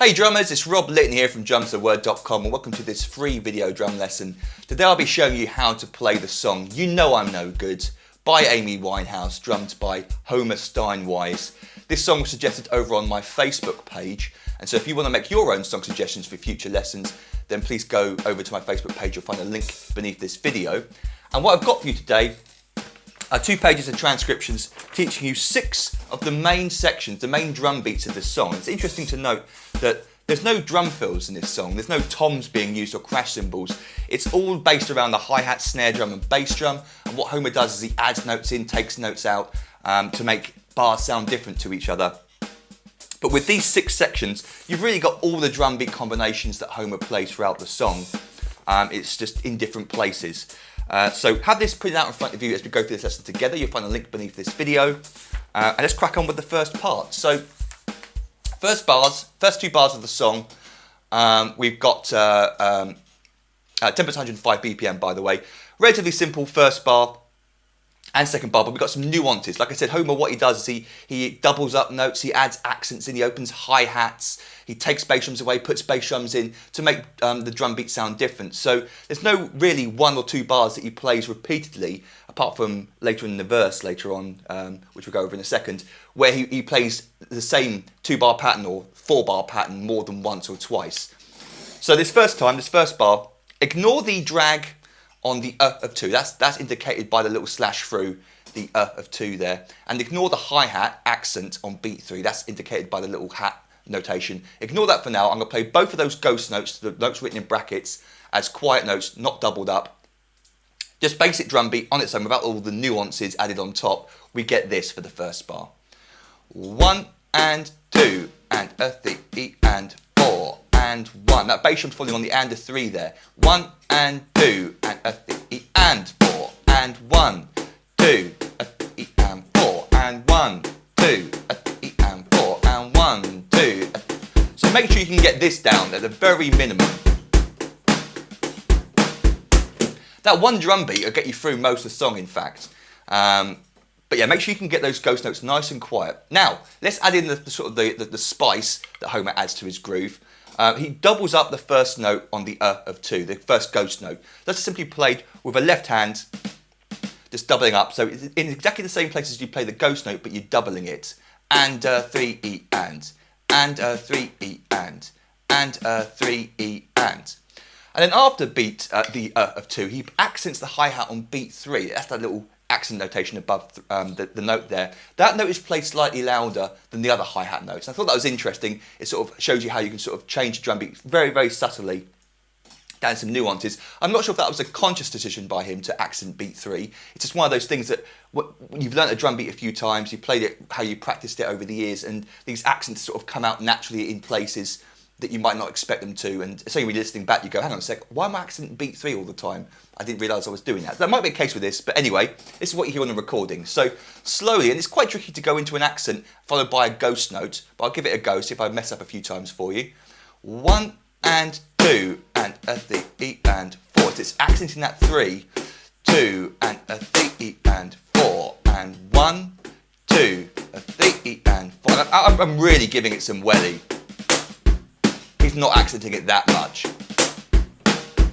Hey drummers, it's Rob Litton here from drumstheword.com and welcome to this free video drum lesson. Today I'll be showing you how to play the song You Know I'm No Good by Amy Winehouse, drummed by Homer Steinweiss. This song was suggested over on my Facebook page, and so if you want to make your own song suggestions for future lessons, then please go over to my Facebook page. You'll find a link beneath this video. And what I've got for you today are 2 pages of transcriptions teaching you 6 of the main sections, the main drum beats of this song. It's interesting to note that there's no drum fills in this song. There's no toms being used or crash cymbals. It's all based around the hi-hat, snare drum and bass drum. And what Homer does is he adds notes in, takes notes out to make bars sound different to each other. But with these 6 sections, you've really got all the drum beat combinations that Homer plays throughout the song. It's just in different places. So have this printed out in front of you as we go through this lesson together. You'll find a link beneath this video. And let's crack on with the first part. So first 2 bars of the song, we've got tempo 105 BPM, by the way. Relatively simple first bar and second bar, but we've got some nuances. Like I said, Homer, what he does is he doubles up notes, he adds accents in, he opens hi-hats, he takes bass drums away, puts bass drums in to make the drum beat sound different. So there's no really 1 or 2 bars that he plays repeatedly, apart from later in the verse later on, which we'll go over in a second, where he plays the same 2-bar pattern or 4-bar pattern more than once or twice. So this first bar, ignore the drag on the of 2, that's indicated by the little slash through the of 2 there, and ignore the hi-hat accent on beat 3, that's indicated by the little hat notation. Ignore that for now. I'm going to play both of those ghost notes, the notes written in brackets, as quiet notes, not doubled up. Just basic drum beat on its own without all the nuances added on top. We get this for the first bar. 1 and 2 and a 3 and 4 and 1. That bass drum's falling on the and a 3 there. 1 and 2 and a 3 and 4 and 1, 2, a 3 and 4 and 1, 2, a 3 and 4 and 1, 2. So make sure you can get this down at the very minimum. That one drum beat will get you through most of the song, in fact. But yeah, make sure you can get those ghost notes nice and quiet. Now, let's add in the spice that Homer adds to his groove. He doubles up the first note on the of 2, the first ghost note. That's simply played with a left hand, just doubling up. So it's in exactly the same place as you play the ghost note, but you're doubling it. And 3 E and 3 E and 3 E and. And then after beat the of 2, he accents the hi-hat on beat 3. That's that little accent notation above the note there. That note is played slightly louder than the other hi-hat notes. I thought that was interesting. It sort of shows you how you can sort of change the drum beat very, very subtly, down some nuances. I'm not sure if that was a conscious decision by him to accent beat 3. It's just one of those things that you've learnt a drum beat a few times, you played it how you practiced it over the years, and these accents sort of come out naturally in places that you might not expect them to, and so when you're listening back you go, hang on a sec, why am I accenting beat 3 all the time? I didn't realise I was doing that. That might be a case with this, but anyway, this is what you hear on the recording. So slowly, and it's quite tricky to go into an accent followed by a ghost note, but I'll give it a go, see if I mess up a few times for you. 1 and 2 and a 3 and 4. So it's accenting that 3, 2 and a 3 and 4 and 1, 2, a 3 and 4. I'm really giving it some welly. He's not accenting it that much.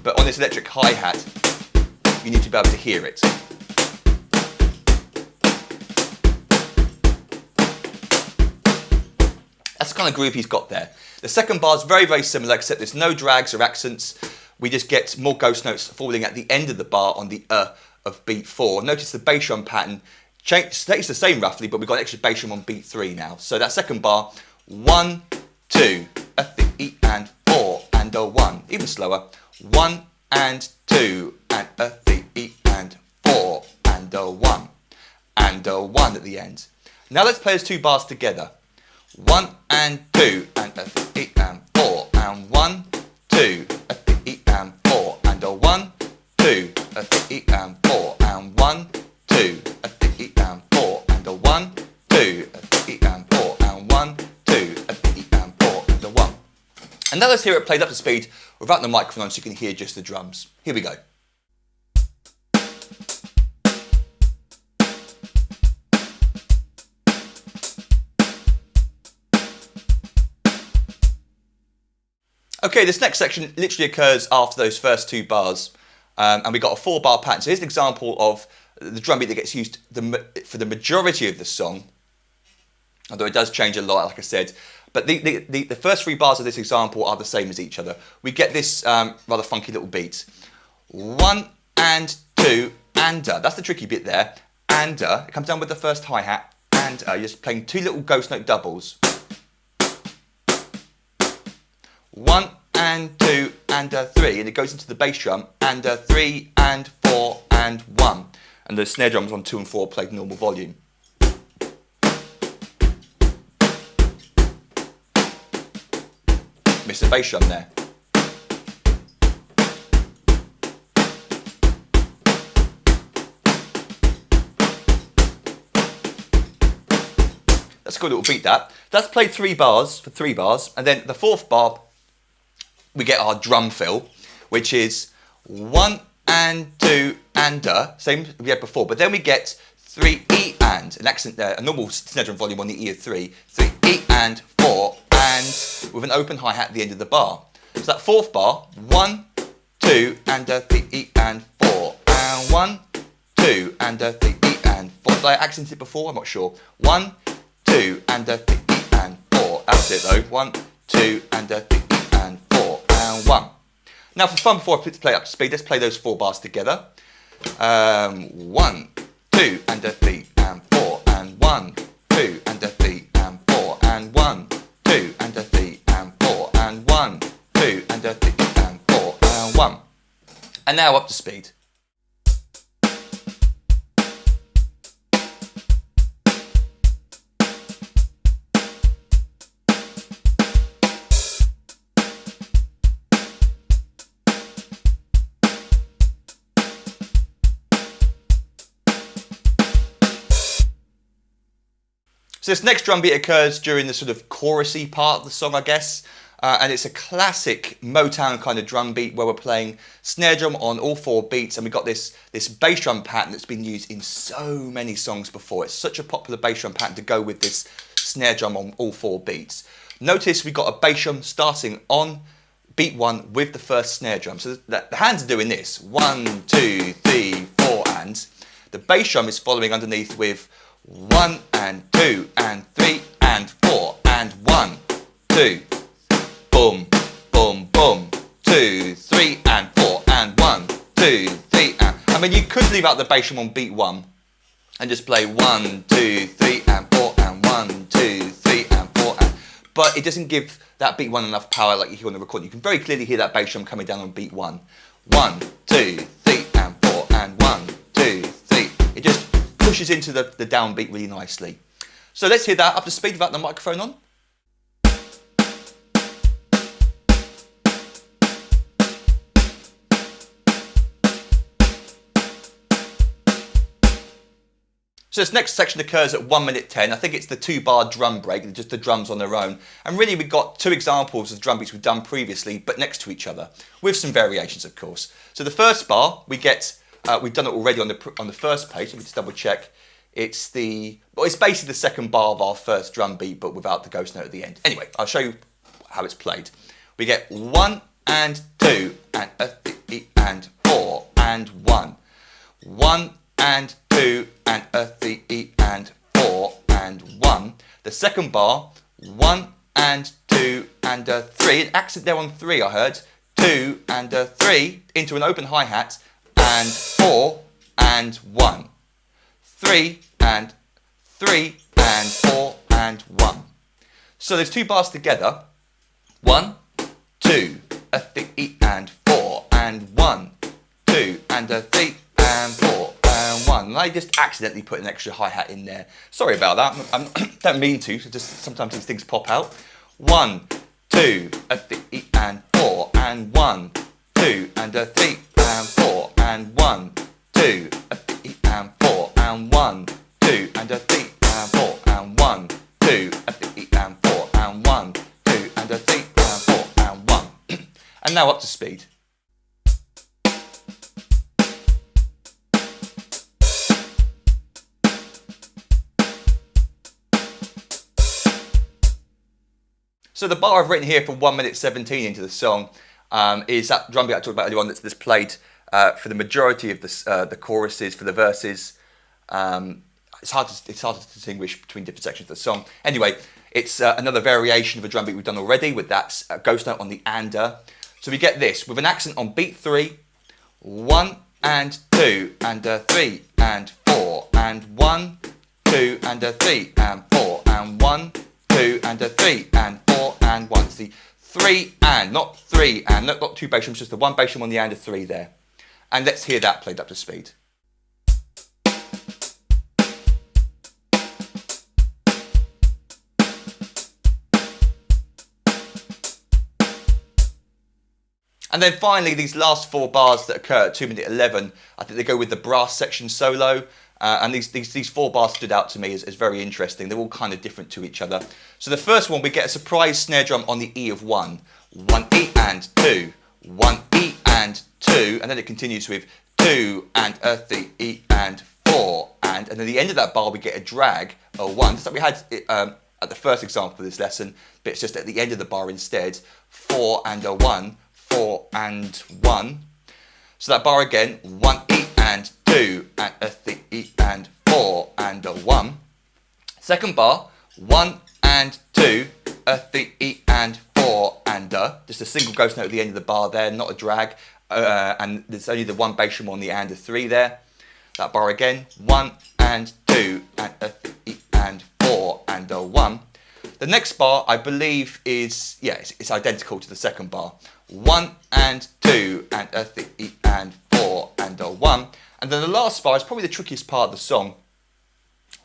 But on this electric hi-hat, you need to be able to hear it. That's the kind of groove he's got there. The second bar is very, very similar, except there's no drags or accents. We just get more ghost notes falling at the end of the bar on the of beat 4. Notice the bass drum pattern stays the same roughly, but we've got an extra bass drum on beat 3 now. So that second bar, 1, 2, a 3 and 4 and a 1. Even slower. 1 and 2 and a 3 and 4 and a 1 and a 1 at the end. Now let's play those 2 bars together. 1 and 2 and a 3 and 4 and 1, 2, a 3 and 4 and a 1, 2, a 3 and 4 and 1, 2, a 3 and 4 and a 1, 2, a 3 and 4 and 1, 2, a 3 and 4 and a 1. And now let's hear it played up to speed without the microphone on so you can hear just the drums. Here we go. Okay, this next section literally occurs after those first 2 bars, and we got a 4-bar pattern. So here's an example of the drum beat that gets used for the majority of the song, although it does change a lot, like I said. But the first 3 bars of this example are the same as each other. We get this rather funky little beat. 1 and 2 and that's the tricky bit there. And it comes down with the first hi-hat, and you're just playing 2 little ghost note doubles. 1 and 2 and 3, and it goes into the bass drum, and 3 and 4 and 1. And the snare drums on 2 and 4 played normal volume. Missed the bass drum there. That's a good little beat that. That's played 3 bars for 3 bars, and then the 4th bar we get our drum fill, which is 1 and 2 and same as we had before, but then we get 3 E and an accent there, a normal snare drum volume on the E of 3, 3 E and 4 and with an open hi-hat at the end of the bar. So that 4th bar, 1, 2 and 3 E and 4 and 1, 2 and 3 E and 4. Did I accent it before? I'm not sure. 1, 2 and 3 E and 4. That's it though. 1, 2 and 3 E and 4 and 1. Now for fun, before I play up to speed, let's play those 4 bars together. 1, 2 and 3 and 4 and 1, 2 and 3 and 4 and 1, 2 and 3 and 4 and 1, 2 and 3 and 4 and 1. And now up to speed. So this next drum beat occurs during the sort of chorusy part of the song, I guess, and it's a classic Motown kind of drum beat where we're playing snare drum on all 4 beats, and we've got this bass drum pattern that's been used in so many songs before. It's such a popular bass drum pattern to go with this snare drum on all 4 beats. Notice we've got a bass drum starting on beat 1 with the first snare drum. So the hands are doing this, 1, 2, 3, 4, and the bass drum is following underneath with 1 and 2 and 3 and 4 and 1, 2, boom, boom, boom, 2, 3 and 4 and 1, 2, 3 and... I mean, you could leave out the bass drum on beat 1 and just play 1, 2, 3 and 4 and 1, 2, 3 and 4 and... But it doesn't give that beat 1 enough power like you hear on the recording. You can very clearly hear that bass drum coming down on beat 1. 1, 2, 3 and 4 and 1, 2, 3. It just pushes into the downbeat really nicely. So let's hear that up to speed without the microphone on. So this next section occurs at 1 minute 10. I think it's the 2-bar drum break, just the drums on their own. And really we've got 2 examples of drum beats we've done previously, but next to each other, with some variations of course. So the first bar, we get, we've done it already on the first page, let me just double check. It's basically the second bar of our first drum beat, but without the ghost note at the end. Anyway, I'll show you how it's played. We get 1 and 2 and 3 and 4 and 1. 1 and 2 and 3 and 4 and 1. The second bar, 1 and 2 and 3. An accent there on 3 I heard. 2 and 3 into an open hi-hat and 4 and 1. 3 and 3 and 4 and 1. So there's 2 bars together. 1, 2, 3 and 4 and 1, 2 and 3 and 4 and 1. And I just accidentally put an extra hi-hat in there. Sorry about that. I don't mean to. Just sometimes these things pop out. 1, 2, 3 and 4 and 1, 2 and 3 and 4 and 1, 2, 3 and 4 and 1, 2 and 3 and 4 and 1, 2 3 and 4 and 1, 2 and 3 and 4 and 1. And now up to speed. So the bar I've written here for 1 minute 17 into the song is that drum beat I talked about earlier on that's played for the majority of the choruses, for the verses. It's hard to distinguish between different sections of the song. Anyway, it's another variation of a drum beat we've done already with that ghost note on the and-er. So we get this with an accent on beat 3, 1 and 2 and 3 and 4 and 1, 2 and 3 and 4 and 1, 2 and 3 and 4 and 1. It's the 3 and, not 3 and, not 2 bass drums, just the 1 bass drum on the and 3 there. And let's hear that played up to speed. And then finally, these last 4 bars that occur at 2 minute 11, I think they go with the brass section solo. And these 4 bars stood out to me as very interesting. They're all kind of different to each other. So the first one, we get a surprise snare drum on the E of 1. 1 E and 2. 1 E and 2. And then it continues with 2 and 3 E and 4. And at the end of that bar, we get a drag, a 1. Just like we had at the first example of this lesson, but it's just at the end of the bar instead. 4 and a 1. 4 and 1. So that bar again, 1 E and 2 and 3 E and 4 and a 1. Second bar, 1 and 2, 3 E and 4 and just a single ghost note at the end of the bar there, not a drag, and there's only the 1 bass drum on the and 3 there. That bar again, 1 and 2 and 3 E and 4 and a 1. The next bar, I believe, is, it's identical to the second bar. 1 and 2 and 3 and 4 and a 1. And then the last bar is probably the trickiest part of the song.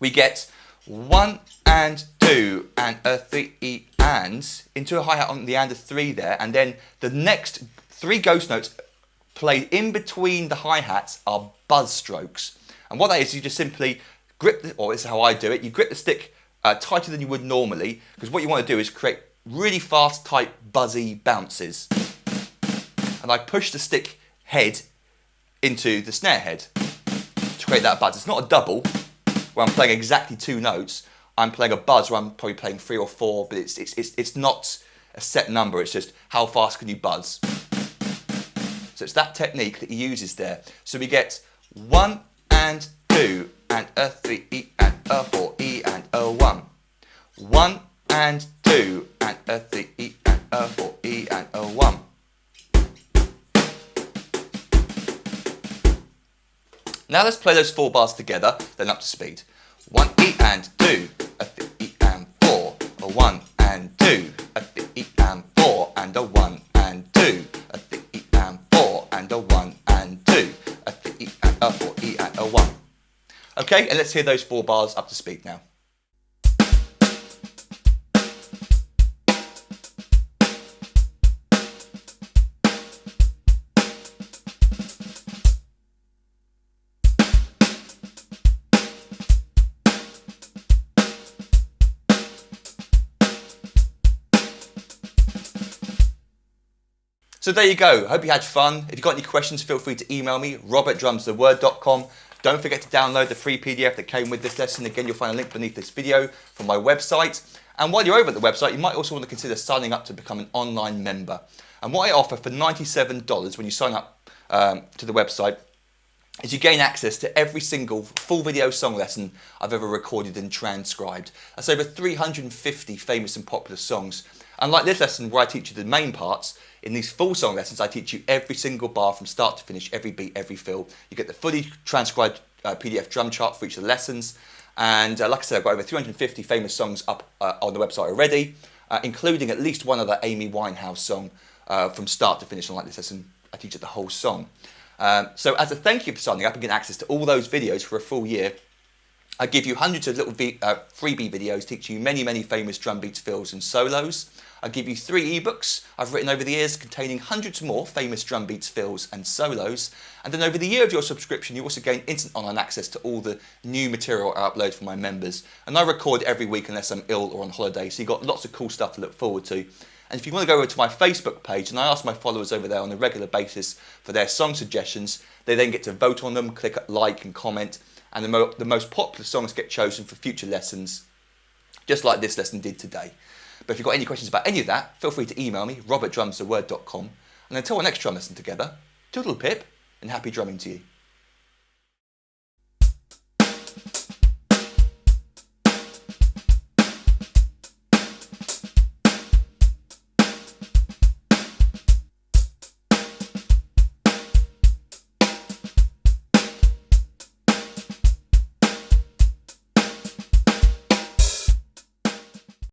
We get 1 and 2 and 3 and into a hi-hat on the and 3 there. And then the next 3 ghost notes played in between the hi-hats are buzz strokes. And what that is, you just simply grip, or this is how I do it, you grip the stick tighter than you would normally, because what you want to do is create really fast, tight, buzzy bounces. And I push the stick head into the snare head to create that buzz. It's not a double where I'm playing exactly 2 notes. I'm playing a buzz where I'm probably playing 3 or 4, but it's not a set number. It's just how fast can you buzz. So it's that technique that he uses there. So we get 1 and 2 and 3 E and 4 E and 1. 1 and 2 and 3 E and 4 E and 1. Now let's play those 4 bars together, then up to speed. 1 E and 2, 3 E and 4, 1 and 2, 3 E and 4 and 1 and 2, 3 E and 4 and 1 and 2, 3 E and 4 E and 1. Okay, and let's hear those 4 bars up to speed now. So there you go. Hope you had fun. If you've got any questions, feel free to email me, rob@drumstheword.com. Don't forget to download the free PDF that came with this lesson. Again, you'll find a link beneath this video from my website. And while you're over at the website, you might also want to consider signing up to become an online member. And what I offer for $97 when you sign up to the website is you gain access to every single full video song lesson I've ever recorded and transcribed. That's over 350 famous and popular songs. Unlike this lesson where I teach you the main parts, in these full song lessons I teach you every single bar from start to finish, every beat, every fill. You get the fully transcribed PDF drum chart for each of the lessons. And like I said, I've got over 350 famous songs up on the website already, including at least one other Amy Winehouse song from start to finish. Unlike this lesson, I teach it the whole song. So as a thank you for signing up and getting access to all those videos for a full year, I give you hundreds of little freebie videos teaching you many, many famous drum beats, fills and solos. I give you 3 ebooks I've written over the years containing hundreds more famous drum beats, fills and solos. And then over the year of your subscription, you also gain instant online access to all the new material I upload for my members. And I record every week unless I'm ill or on holiday, so you've got lots of cool stuff to look forward to. And if you want to go over to my Facebook page, and I ask my followers over there on a regular basis for their song suggestions, they then get to vote on them, click like and comment, and the most popular songs get chosen for future lessons, just like this lesson did today. But if you've got any questions about any of that, feel free to email me, rob@drumstheword.com. And until our next drum lesson together, toodle pip and happy drumming to you.